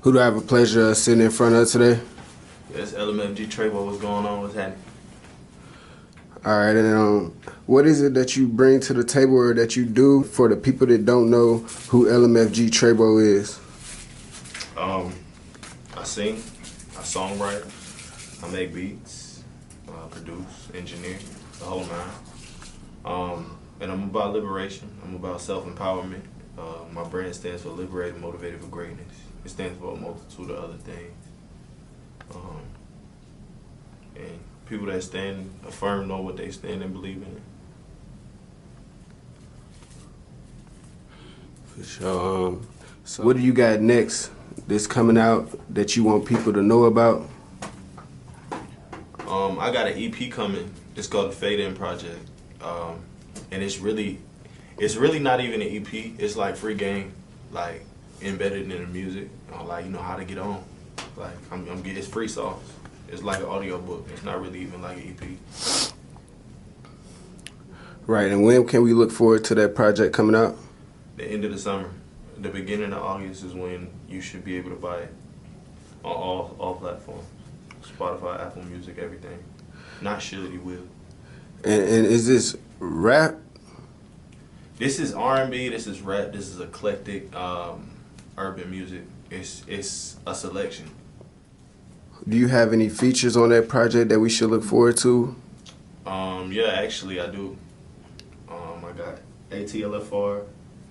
Who do I have a pleasure of sitting in front of today? Yes, LMFG Tr3y, what's going on? What's happening? All right, and what is it that you bring to the table or that you do for the people that don't know who LMFG Tr3y is? I sing, I songwrite, I make beats, produce, engineer, the whole nine. And I'm about liberation. I'm about self-empowerment. My brand stands for Liberated, Motivated for Greatness. It stands for a multitude of other things. And people that stand affirm know what they stand and believe in. For sure. So what do you got next that's coming out that you want people to know about? I got an EP coming. It's called the Fade In Project. And it's really not even an EP. It's like free game, like embedded in the music, like, you know, how to get on. Like, I'm getting, it's free songs. It's like an audio book. It's not really even like an EP. Right, and when can we look forward to that project coming out? The end of the summer. The beginning of August is when you should be able to buy it on all platforms. Spotify, Apple Music, everything. Not should, you will. And is this rap? This is R&B, this is rap, this is eclectic urban music. It's a selection. Do you have any features on that project that we should look forward to? Yeah, actually I do. I got ATLFR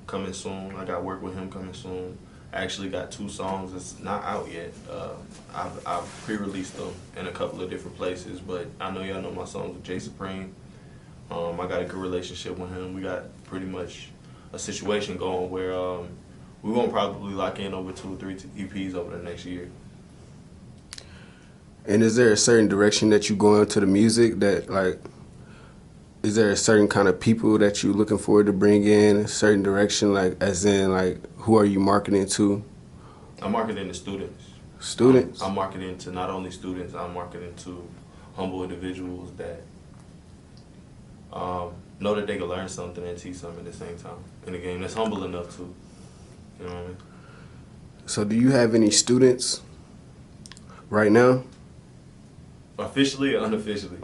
coming soon. I got work with him coming soon. I actually got 2 songs that's not out yet. I've pre-released them in a couple of different places, but I know y'all know my songs with Jay Supreme. I got a good relationship with him. We got pretty much a situation going where we won't probably lock in over 2 or 3 EPs over the next year. And is there a certain direction that you go into the music that, like, is there a certain kind of people that you're looking forward to bring in, a certain direction, like, as in, like, who are you marketing to? I'm marketing to students. Students? I'm marketing to not only students, I'm marketing to humble individuals that know that they can learn something and teach something at the same time in a game that's humble enough to, you know what I mean? So do you have any students right now? Officially or unofficially?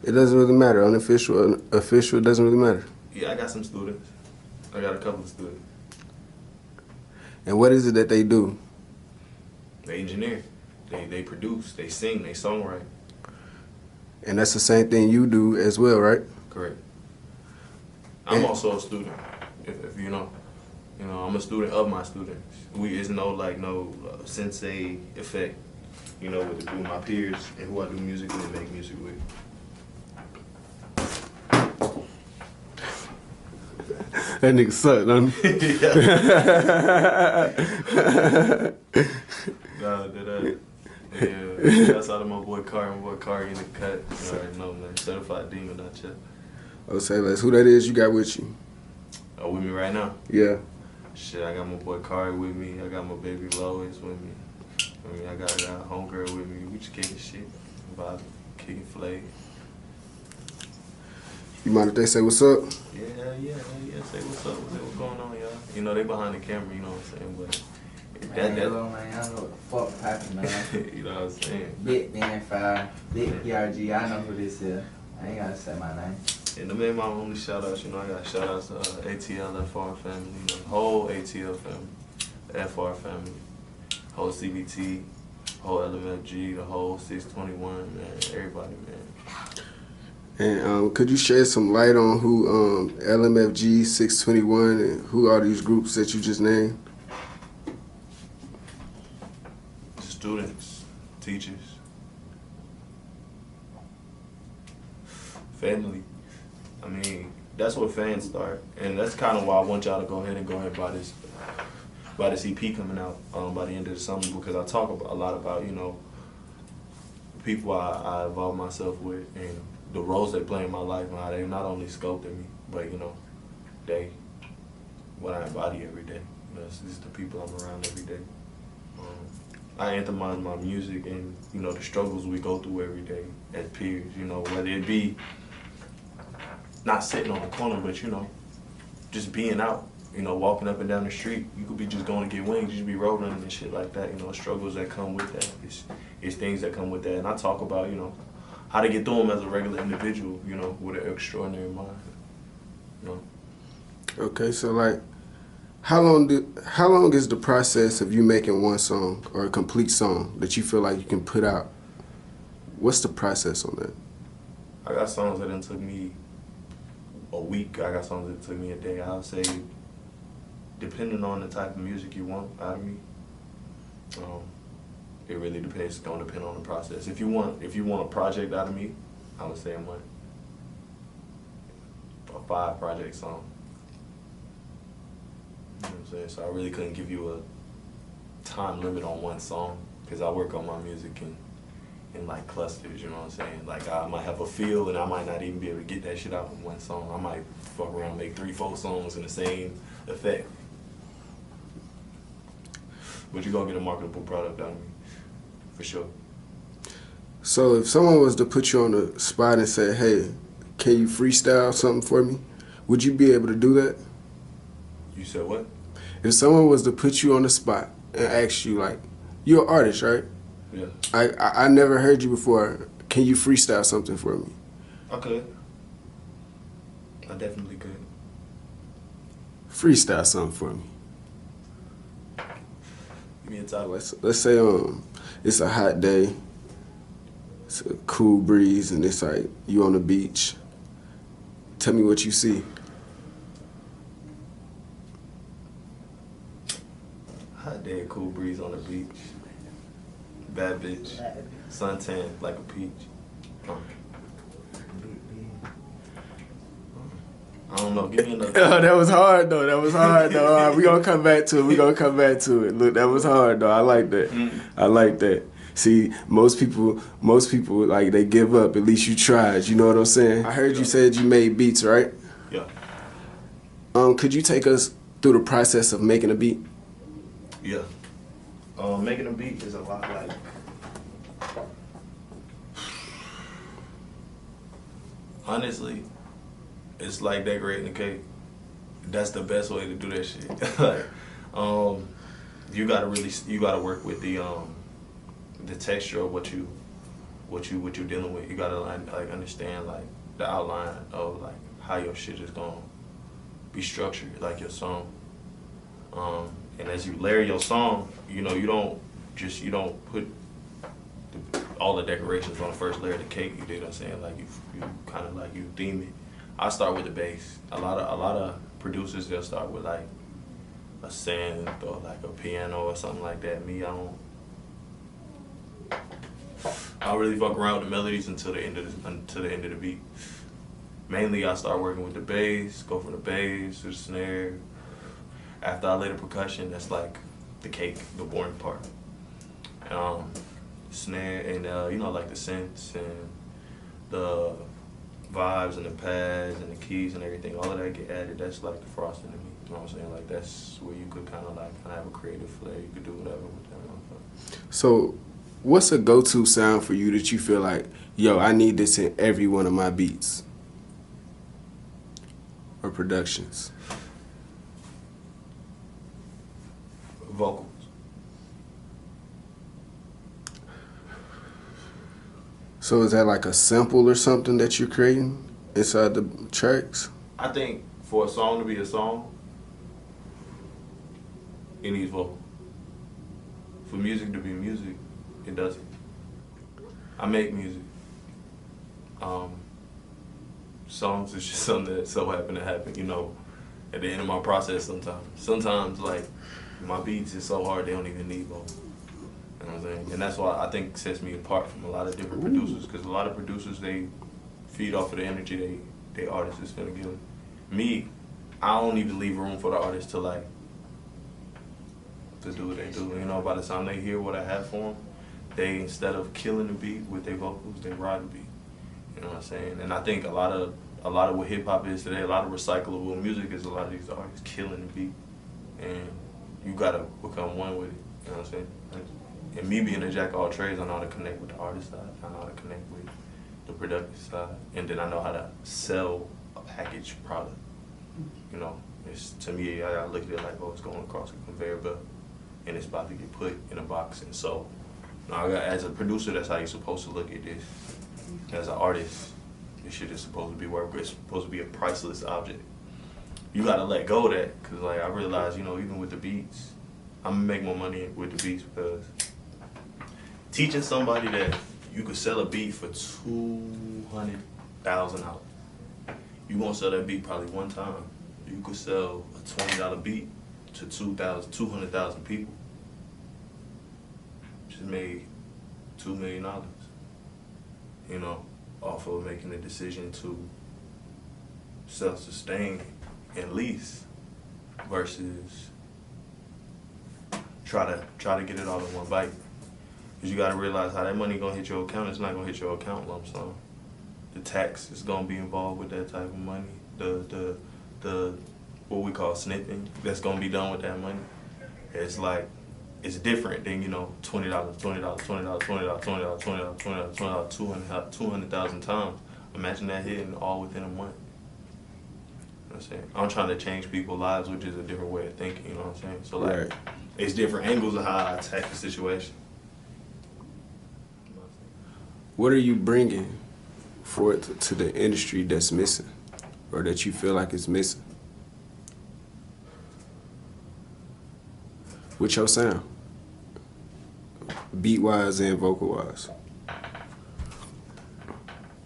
It doesn't really matter. Unofficial, official, it doesn't really matter. Yeah, I got some students. I got a couple of students. And what is it that they do? They engineer, they produce, they sing, they songwrite. And that's the same thing you do as well, right? Correct. I'm also a student, if you know. You know, I'm a student of my students. It's no sensei effect, you know, with my peers and who I do music with and make music with. That nigga sucked, don't he? Yeah, that's out of my boy Car. My boy Car in the cut. You already know, man. Certified demon, not yet. I'll say less. Who that is you got with you? Oh, with me right now? Yeah. Shit, I got my boy Car with me. I got my baby Lois with me. I got homegirl with me. We just kicking shit. About kicking flag. You mind if they say what's up? Yeah. Say what's up. What's going on, y'all? You know, they behind the camera, you know what I'm saying? But man, hello, man. I don't know what the fuck happened, man. you know what I'm saying? Big BN5, Big PRG. I know who this is. I ain't gotta say my name. And the man, my only shout outs, you know, I got shout outs to ATLFR family, you know, whole ATL family, FR family, whole CBT, whole LMFG, the whole 621, man, everybody, man. And could you shed some light on who LMFG, 621, and who are these groups that you just named? Students, teachers, family. I mean, that's where fans start, and that's kind of why I want y'all to go ahead and buy this EP coming out by the end of the summer, because I talk a lot about, you know, people I involve myself with and the roles they play in my life and how they not only sculpted me, but, you know, what I embody every day. You know, this is the people I'm around every day. I anthemize my music and, you know, the struggles we go through every day as peers, you know, whether it be not sitting on the corner, but you know, just being out. You know, walking up and down the street, you could be just going to get wings, you should be rolling and shit like that. You know, struggles that come with that. It's things that come with that. And I talk about, you know, how to get through them as a regular individual, you know, with an extraordinary mind. You know. Okay, so like, how long is the process of you making one song or a complete song that you feel like you can put out? What's the process on that? I got songs that done took me a week. I got songs that took me a day. I would say, depending on the type of music you want out of me, it really depends. It's gonna depend on the process. If you want a project out of me, I would say I want a 5-project song. You know what I'm saying? So I really couldn't give you a time limit on one song because I work on my music in like clusters. You know what I'm saying? Like I might have a feel and I might not even be able to get that shit out in one song. I might fuck around and make 3-4 songs in the same effect. But you're gonna get a marketable product out of me, for sure. So if someone was to put you on the spot and say, hey, can you freestyle something for me? Would you be able to do that? You said what? If someone was to put you on the spot and ask you, like, you're an artist, right? Yeah. I never heard you before. Can you freestyle something for me? I could. I definitely could. Freestyle something for me. Give me a title. Let's say it's a hot day, it's a cool breeze, and it's like you on the beach. Tell me what you see. Hot day, cool breeze on the beach. Bad bitch. Suntan like a peach. I don't know. Give me another. Oh, that was hard though. All right, we gonna come back to it. Look, that was hard though. I like that. I like that. See, most people like they give up. At least you tried. You know what I'm saying? I heard you said you made beats, right? Yeah. Could you take us through the process of making a beat? Yeah. Making a beat is a lot like. Honestly, it's like decorating a cake. That's the best way to do that shit. Like, you gotta work with the texture of what you're dealing with. You gotta like understand like the outline of like how your shit is gonna be structured, like your song. And as you layer your song, you know, you don't put all the decorations on the first layer of the cake. You dig what I'm saying? Like you kind of like you theme it. I start with the bass. A lot of producers, they'll start with like a synth or like a piano or something like that. Me, I don't really fuck around with the melodies until the end of the beat. Mainly, I start working with the bass, go from the bass to the snare. After I lay the percussion, that's like the cake, the boring part. Snare and you know, like the synths and the vibes and the pads and the keys and everything, all of that get added. That's like the frosting to me. You know what I'm saying? Like that's where you could kind of have a creative flair. You could do whatever with that motherfucker. So, what's a go-to sound for you that you feel like, yo, I need this in every one of my beats or productions? Vocals. So is that like a sample or something that you're creating inside the tracks? I think for a song to be a song, it needs vocal. For music to be music, it doesn't. I make music. Songs is just something that so happen to happen, you know, at the end of my process sometimes. Sometimes, like, my beats is so hard they don't even need vocal. You know what I'm saying? And that's why I think sets me apart from a lot of different producers, because a lot of producers, they feed off of the energy they artist is gonna give. Me, I don't even leave room for the artist to do what they do. You know, by the time they hear what I have for them, they, instead of killing the beat with their vocals, they ride the beat. You know what I'm saying? And I think a lot of what hip hop is today, a lot of recyclable music is a lot of these artists killing the beat, and you gotta become one with it. You know what I'm saying? And me being a jack of all trades, I know how to connect with the artist side, I know how to connect with the productive side, and then I know how to sell a packaged product. You know, it's, to me, I look at it like, oh, it's going across a conveyor belt, and it's about to get put in a box and sold. Now, as a producer, that's how you're supposed to look at this. As an artist, this shit is supposed to be work. It's supposed to be a priceless object. You gotta let go of that, cause like I realized, you know, even with the beats, I'm gonna make more money with the beats because teaching somebody that you could sell a beat for $200,000, you gonna sell that beat probably one time. You could sell a $20 beat to 200,000 people. Just made $2 million. You know, off of making a decision to self-sustain and lease versus try to get it all in one bite. Because you got to realize how that money gonna hit your account. It's not gonna hit your account lump sum. The tax is gonna be involved with that type of money. The what we call snipping that's gonna be done with that money. It's like, it's different than, you know, $20, $200,000 times. Imagine that hitting all within a month. You know what I'm saying? I'm trying to change people's lives, which is a different way of thinking, you know what I'm saying? So like, Right. It's different angles of how I attack the situation. What are you bringing for it to the industry that's missing, or that you feel like is missing? With your sound, beat-wise and vocal-wise.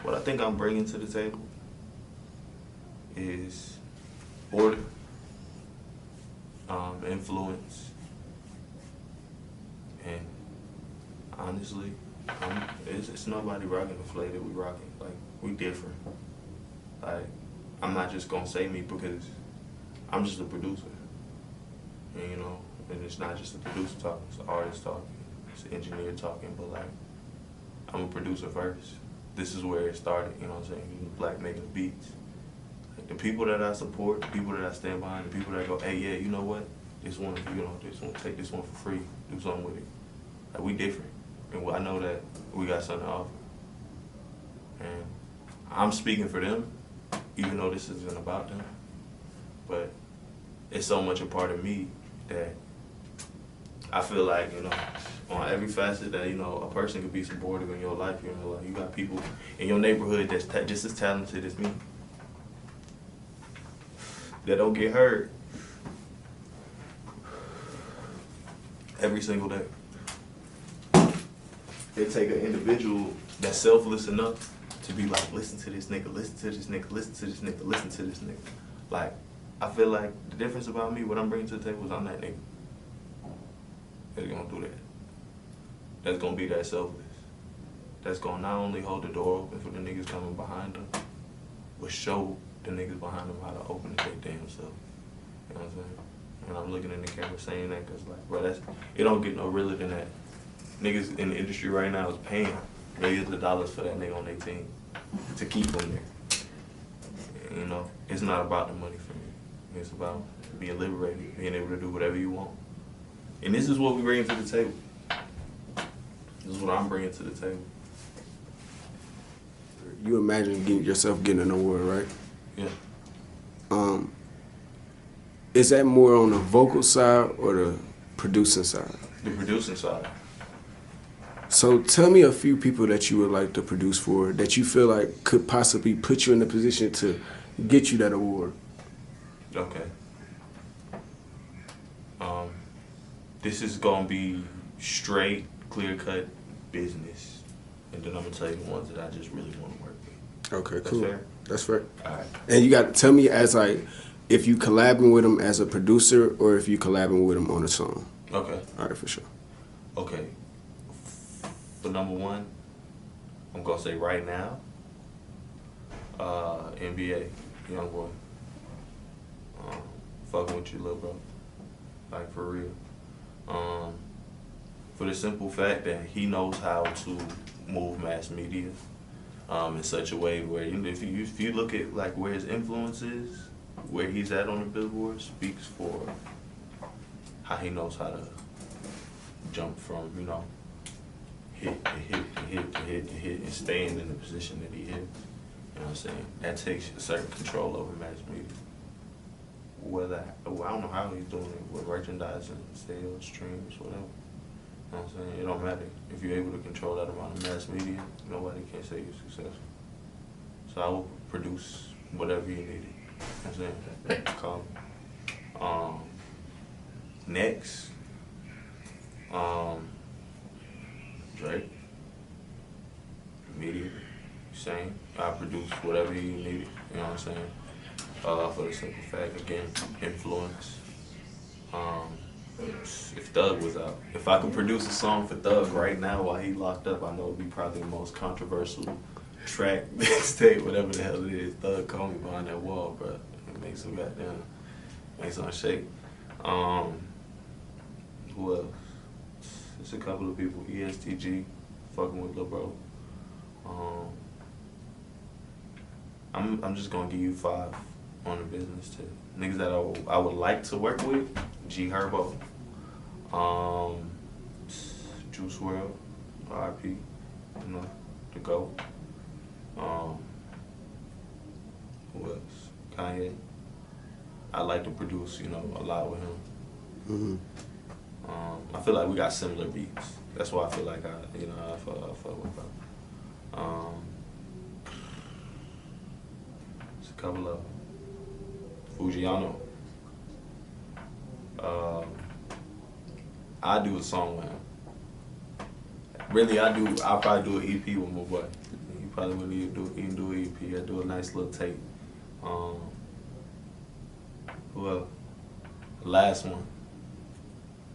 What I think I'm bringing to the table is order, influence, and honestly, it's nobody rocking the flavor that we rocking. Like, we different. Like, I'm not just gonna say me because I'm just a producer. And you know, and it's not just a producer talking, it's an artist talking, it's an engineer talking, but like, I'm a producer first. This is where it started, you know what I'm saying? Black making beats. Like, the people that I support, the people that I stand behind, the people that go, hey, yeah, you know what? This one, you know, just want to take this one for free, do something with it. Like, we different. And I know that we got something to offer. And I'm speaking for them, even though this isn't about them. But it's so much a part of me that I feel like, you know, on every facet that, you know, a person could be supportive in your life. You know, like, you got people in your neighborhood that's just as talented as me that don't get heard every single day. It take an individual that's selfless enough to be like, listen to this nigga, listen to this nigga, listen to this nigga, listen to this nigga. Like, I feel like the difference about me, what I'm bringing to the table is I'm that nigga that's gonna do that. That's gonna be that selfless. That's gonna not only hold the door open for the niggas coming behind them, but show the niggas behind them how to open it their damn self. You know what I'm saying? And I'm looking in the camera saying that because, like, bro, it don't get no realer than that. Niggas in the industry right now is paying millions of dollars for that nigga on their team to keep them there. And, you know, it's not about the money for me. It's about being liberated, being able to do whatever you want. And this is what we bring to the table. This is what I'm bringing to the table. You imagine yourself getting an award, right? Yeah. Is that more on the vocal side or the producing side? The producing side. So tell me a few people that you would like to produce for that you feel like could possibly put you in a position to get you that award. Okay. This is gonna be straight, clear-cut business, and then I'm gonna tell you the ones that I just really want to work with. Okay, That's cool. fair? That's fair. All right. And you got to tell me as like if you collabing with them as a producer or if you collabing with them on a song. Okay. All right, for sure. Okay. For number one, I'm gonna say right now, NBA, young boy. Fucking with you, little bro. Like, for real. For the simple fact that he knows how to move mass media in such a way where, you know, if you look at like where his influence is, where he's at on the billboard, speaks for how he knows how to jump from, you know, hit to hit to hit to hit and staying in the position that he is. You know what I'm saying? That takes a certain control over mass media. I don't know how he's doing it with merchandising, sales, streams, whatever. You know what I'm saying? It don't matter. If you're able to control that amount of mass media, nobody can say you're successful. So I will produce whatever you need. You know what I'm saying? Call me. Next, Drake. Immediately. Same. I produce whatever you need. You know what I'm saying? For the simple fact, again, influence. If Thug was out, if I could produce a song for Thug right now while he locked up, I know it'd be probably the most controversial track, mixtape, whatever the hell it is. Thug called me behind that wall, bro. It makes some goddamn, makes some shake. Who else? There's a couple of people. ESTG, fucking with Lil Bro. I'm just gonna give you 5 on the business too. Niggas that I would like to work with: G Herbo, Juice WRLD, R.I.P. You know, the GOAT. Who else? Kanye. I like to produce, you know, a lot with him. I feel like we got similar beats. That's why I feel like I fuck with him. There's a couple of Fujiano. I do a song with him. Really, I'll probably do an EP with my boy. He probably wouldn't even do an EP. I do a nice little tape. Who else? The last one.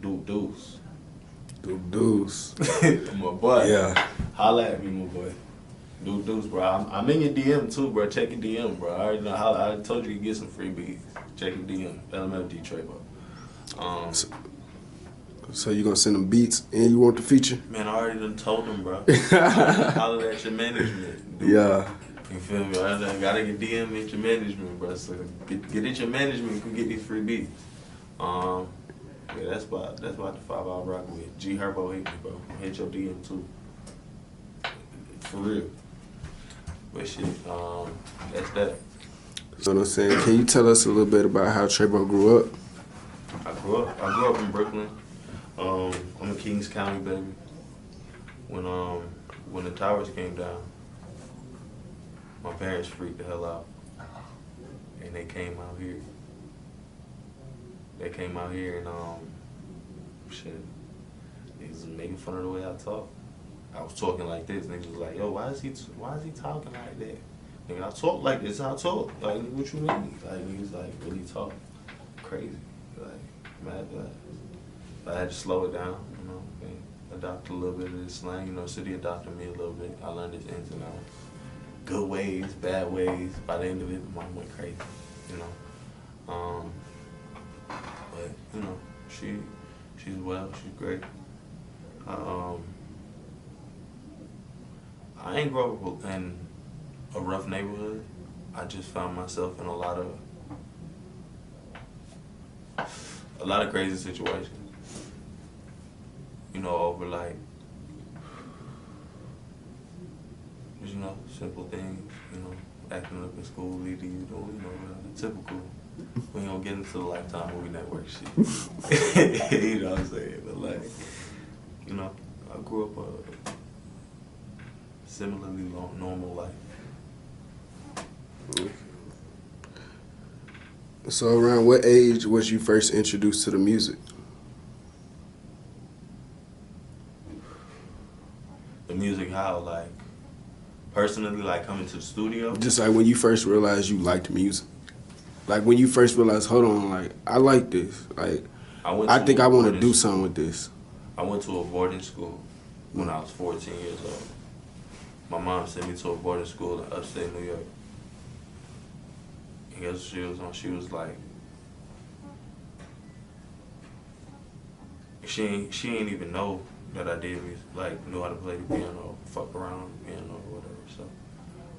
Deuce. Deuce. My boy. Yeah. Holla at me, my boy. Deuce, bro. I'm in your DM too, bro. Check your DM, bro. I already know. I told you get some free beats. Check your DM. LMFG Tr3y. So you gonna send them beats and you want the feature? Man, I already done told them, bro. Holla at your management. Dude. Yeah. You feel me? I gotta get DM at your management, bro. So get at your management. You can get these free beats. Yeah, that's about the 5 I'll rock with. G Herbo hit me, bro. Hit your DM too. For real. But shit, that's that. So what I'm saying, can you tell us a little bit about how Tr3y grew up? I grew up in Brooklyn. I'm a Kings County baby. When the towers came down, my parents freaked the hell out, and they came out here. They came out here and shit. Niggas was making fun of the way I talk. I was talking like this. Niggas was like, "Yo, why is he talking like that?" Nigga, I talk like this. I talk like, what you mean? Like niggas like really talk crazy. Like mad. I had to slow it down, you know, and adopt a little bit of this slang. You know, City adopted me a little bit. I learned its ins and outs. Good ways, bad ways. By the end of it, mine went crazy, you know. But you know, she's well, she's great. I ain't grow up in a rough neighborhood. I just found myself in a lot of crazy situations. You know, over like, you know, simple things. You know, acting up in school, leading you doing, you know, the typical. We don't get into the Lifetime movie network shit. You know what I'm saying? But like, you know, I grew up a similarly normal life. So around what age was you first introduced to the music? The music, how? Like, personally, like coming to the studio? Just like when you first realized you liked music. Like when you first realized, hold on, like, I like this. Like, I think I want to do something with this. I went to a boarding school when I was 14 years old. My mom sent me to a boarding school in upstate New York. And guess what she was on? She was like, she ain't even know that I did music, like knew how to play the piano, fuck around with the piano or whatever. So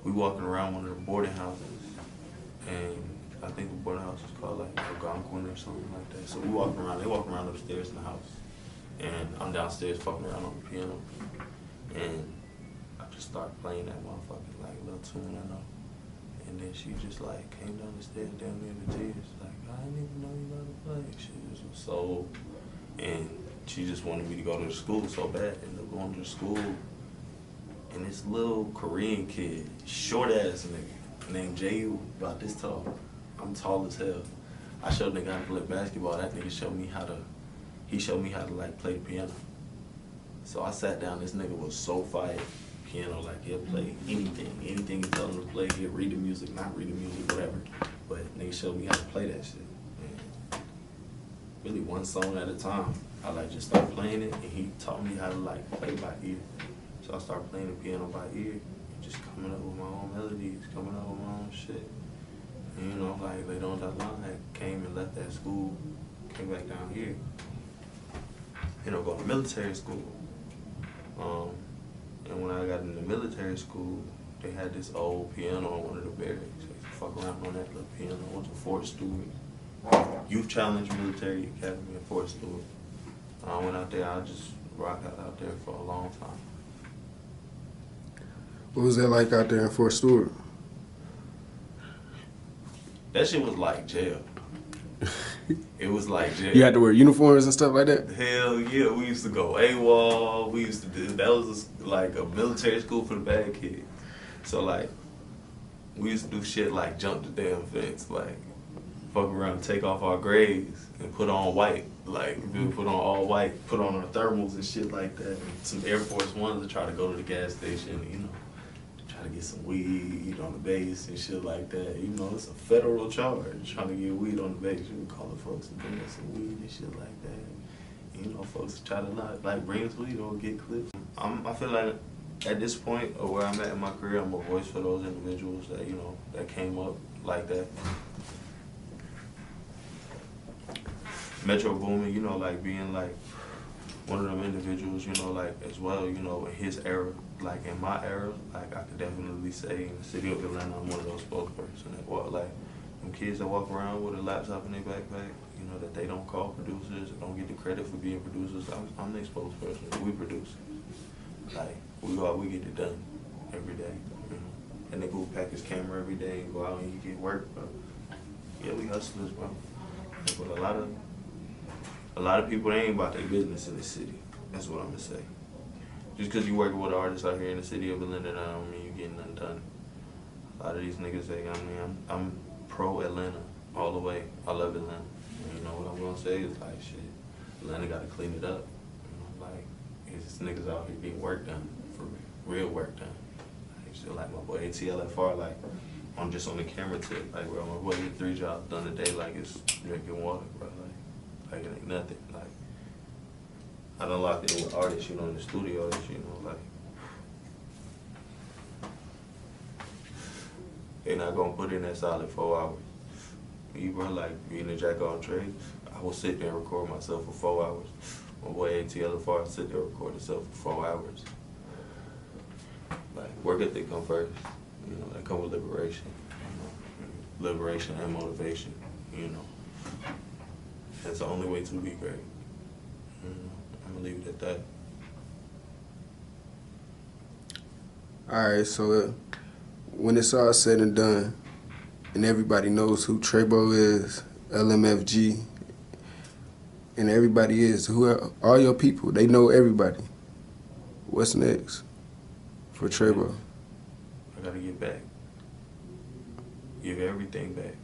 we walking around one of the boarding houses, and I think the boarding house was called like Algonquin or something like that. So we walking around, they walking around upstairs in the house, and I'm downstairs fucking around on the piano, and I just start playing that motherfucking like little tune I know. And then she just like came down the stairs down there in tears, like, I didn't even know you know how to play. She just was so, and she just wanted me to go to the school so bad. Ended up going to the school, and this little Korean kid, short ass nigga, named Jayu, about this tall. I'm tall as hell. I showed nigga how to play basketball. That nigga showed me how to, he showed me how to like play the piano. So I sat down, this nigga was so fired. Piano, like he'll play anything you tell him to play, he'll read the music, not read the music, whatever. But nigga showed me how to play that shit. And really one song at a time. I like just started playing it, and he taught me how to like play by ear. So I started playing the piano by ear, just coming up with my own melodies, coming up with my own shit. And, you know, like later on that line, I came and left that school, came back down here. You know, going to military school. And when I got into military school, they had this old piano on one of the barracks. I used to fuck around on that little piano. I went to Fort Stewart, Youth Challenge Military Academy in Fort Stewart. I went out there, I just rocked out there for a long time. What was that like out there in Fort Stewart? That shit was like jail. It was like jail. You had to wear uniforms and stuff like that? Hell yeah, we used to go AWOL. We used to do, that was like a military school for the bad kids. So like, we used to do shit like jump the damn fence, like fuck around, take off our grays and put on white. Like we would put on all white, put on our thermals and shit like that. Some Air Force Ones to try to go to the gas station, you know, to try to get some weed on the base and shit like that. You know, it's a federal charge trying to get weed on the base. You can call the folks and bring us some weed and shit like that. You know, folks try to not like bring us weed or get clips. I feel like at this point of where I'm at in my career, I'm a voice for those individuals that, you know, that came up like that. Metro Boomin, you know, like being like one of them individuals, you know, like as well, you know, in his era, like in my era, like I could definitely say in the city of Atlanta, I'm one of those spokespersons that walk, like them kids that walk around with a laptop in their backpack, you know, that they don't call producers, or don't get the credit for being producers. I'm their spokesperson. We produce. Like we go out, we get it done every day, you know. And they go pack his camera every day and go out and you get work, bro. Yeah, we hustlers, bro. But a lot of people, they ain't about their business in the city. That's what I'm gonna say. Just because you working with artists out here in the city of Atlanta, that don't mean you getting nothing done. A lot of these niggas say, I mean, I'm pro Atlanta all the way. I love Atlanta. And you know what I'm gonna say is like, shit, Atlanta gotta clean it up. You know, like, it's niggas out here getting work done, for real work done. Like, shit, like my boy ATLFR, like, I'm just on the camera tip. Like, bro, my boy get 3 jobs done a day, like it's drinking water, bro. Like it ain't nothing. Like I done locked in with artists, you know, in the studio, you know, like they're not gonna put in that solid 4 hours. Me, bro, like being a jack of all trades, I will sit there and record myself for 4 hours. My boy ATLFR sit there and record himself for 4 hours. Like work ethic come first, you know, that come with liberation. You know, liberation and motivation, you know. That's the only way to be great. I'm gonna leave it at that. Alright, so when it's all said and done, and everybody knows who Tr3y is, LMFG, and everybody is, who are all your people, they know everybody. What's next for Tr3y? I gotta get back. Give everything back.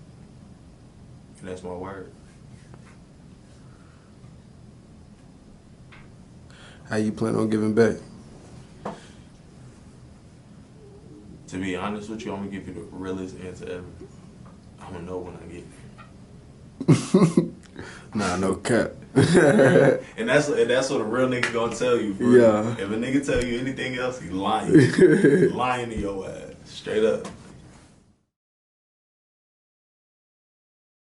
And that's my word. How you plan on giving back? To be honest with you, I'm gonna give you the realest answer ever. I'm gonna know when I get there. Nah, no cap. and that's what a real nigga gonna tell you, bro. Yeah. If a nigga tell you anything else, he lying. He lying to your ass. Straight up.